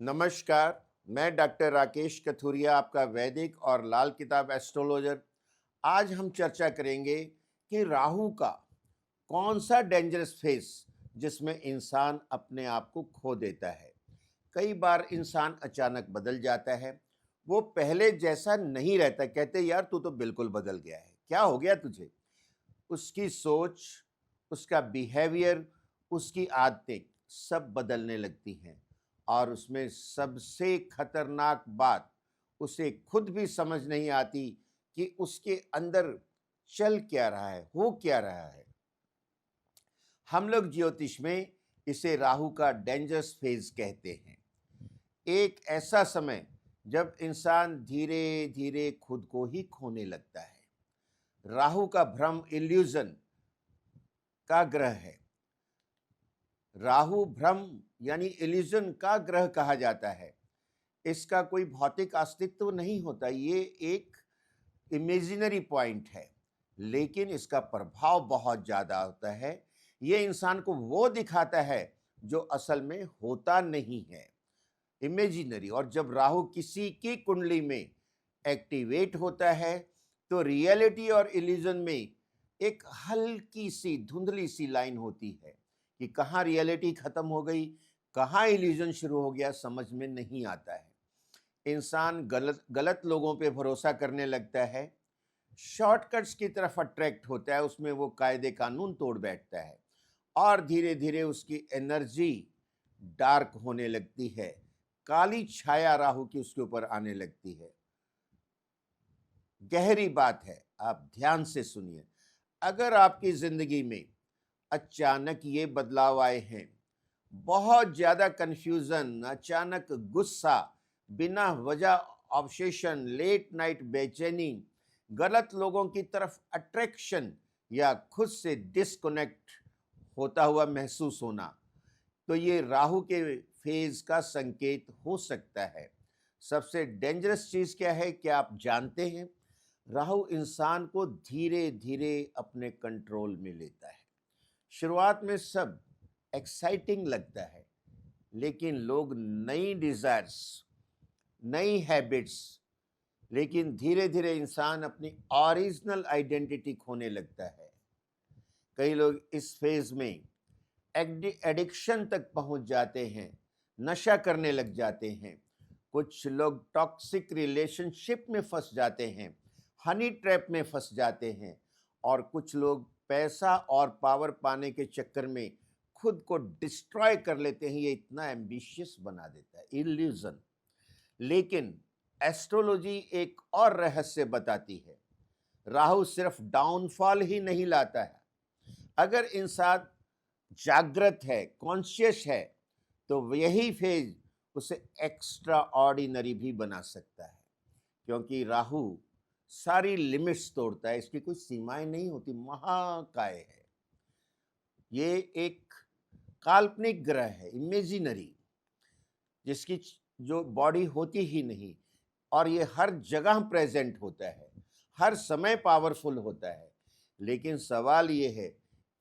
नमस्कार। मैं डॉक्टर राकेश कथुरिया, आपका वैदिक और लाल किताब एस्ट्रोलॉजर। आज हम चर्चा करेंगे कि राहु का कौन सा डेंजरस फेस जिसमें इंसान अपने आप को खो देता है। कई बार इंसान अचानक बदल जाता है, वो पहले जैसा नहीं रहता। कहते यार तू तो बिल्कुल बदल गया है, क्या हो गया तुझे। उसकी सोच, उसका बिहेवियर, उसकी आदतें सब बदलने लगती हैं। और उसमें सबसे खतरनाक बात, उसे खुद भी समझ नहीं आती कि उसके अंदर चल क्या रहा है, हो क्या रहा है। हम लोग ज्योतिष में इसे राहु का डेंजरस फेज कहते हैं। एक ऐसा समय जब इंसान धीरे धीरे खुद को ही खोने लगता है। राहु का भ्रम इल्यूजन का ग्रह है। राहु भ्रम यानी इल्यूजन का ग्रह कहा जाता है। इसका कोई भौतिक अस्तित्व नहीं होता, ये एक इमेजिनरी पॉइंट है, लेकिन इसका प्रभाव बहुत ज़्यादा होता है। ये इंसान को वो दिखाता है जो असल में होता नहीं है, इमेजिनरी। और जब राहु किसी की कुंडली में एक्टिवेट होता है तो रियलिटी और इल्यूजन में एक हल्की सी धुंधली सी लाइन होती है कि कहाँ रियलिटी खत्म हो गई, कहाँ इल्यूजन शुरू हो गया, समझ में नहीं आता है। इंसान गलत गलत लोगों पे भरोसा करने लगता है, शॉर्टकट्स की तरफ अट्रैक्ट होता है, उसमें वो कायदे कानून तोड़ बैठता है और धीरे धीरे उसकी एनर्जी डार्क होने लगती है। काली छाया राहु की उसके ऊपर आने लगती है। गहरी बात है, आप ध्यान से सुनिए। अगर आपकी जिंदगी में अचानक ये बदलाव आए हैं, बहुत ज्यादा कंफ्यूजन, अचानक गुस्सा, बिना वजह ऑब्सेशन, लेट नाइट बेचैनी, गलत लोगों की तरफ अट्रैक्शन या खुद से डिस्कनेक्ट होता हुआ महसूस होना, तो ये राहु के फेज का संकेत हो सकता है। सबसे डेंजरस चीज क्या है, क्या आप जानते हैं? राहु इंसान को धीरे धीरे अपने कंट्रोल में लेता है। शुरुआत में सब एक्साइटिंग लगता है, लेकिन लोग नई डिजायर्स, नई हैबिट्स, लेकिन धीरे धीरे इंसान अपनी ओरिजिनल आइडेंटिटी खोने लगता है। कई लोग इस फेज में एडिक्शन तक पहुंच जाते हैं, नशा करने लग जाते हैं। कुछ लोग टॉक्सिक रिलेशनशिप में फंस जाते हैं, हनी ट्रैप में फंस जाते हैं। और कुछ लोग पैसा और पावर पाने के चक्कर में खुद को डिस्ट्रॉय कर लेते हैं। ये इतना एम्बिशियस बना देता है, इल्यूजन। लेकिन एस्ट्रोलॉजी एक और रहस्य बताती है। राहु सिर्फ डाउनफॉल ही नहीं लाता है। अगर इंसान जागृत है, कॉन्शियस है, तो यही फेज उसे एक्स्ट्रा ऑर्डिनरी भी बना सकता है। क्योंकि राहु सारी लिमिट्स तोड़ता है, इसकी कोई सीमाएं नहीं होती, महाकाय है। ये एक काल्पनिक ग्रह है, इमेजिनरी, जिसकी जो बॉडी होती ही नहीं, और ये हर जगह प्रेजेंट होता है, हर समय पावरफुल होता है। लेकिन सवाल ये है,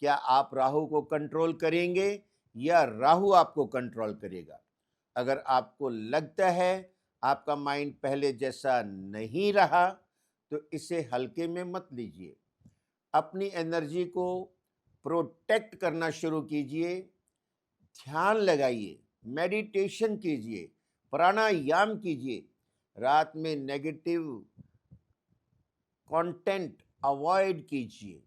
क्या आप राहु को कंट्रोल करेंगे या राहु आपको कंट्रोल करेगा? अगर आपको लगता है आपका माइंड पहले जैसा नहीं रहा, तो इसे हल्के में मत लीजिए। अपनी एनर्जी को प्रोटेक्ट करना शुरू कीजिए। ध्यान लगाइए, मेडिटेशन कीजिए, प्राणायाम कीजिए। रात में नेगेटिव कंटेंट अवॉइड कीजिए।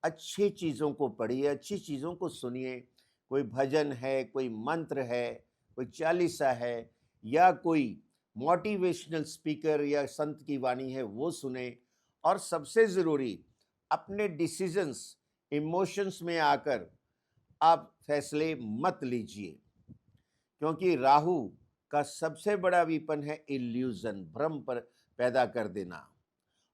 अच्छी चीज़ों को पढ़िए, अच्छी चीज़ों को सुनिए। कोई भजन है, कोई मंत्र है, कोई चालीसा है, या कोई मोटिवेशनल स्पीकर या संत की वाणी है, वो सुने। और सबसे ज़रूरी, अपने डिसीजंस इमोशंस में आकर आप फैसले मत लीजिए। क्योंकि राहु का सबसे बड़ा वीपन है इल्यूजन, भ्रम पर पैदा कर देना।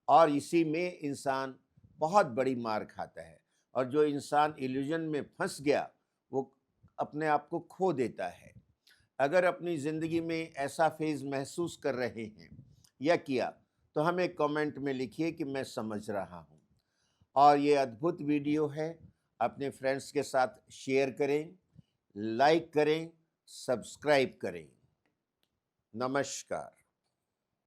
और इसी में इंसान बहुत बड़ी मार खाता है। और जो इंसान इल्यूजन में फंस गया, वो अपने आप को खो देता है। अगर अपनी ज़िंदगी में ऐसा फेज महसूस कर रहे हैं या किया, तो हमें कमेंट में लिखिए कि मैं समझ रहा हूँ। और ये अद्भुत वीडियो है, अपने फ्रेंड्स के साथ शेयर करें, लाइक करें, सब्सक्राइब करें। नमस्कार।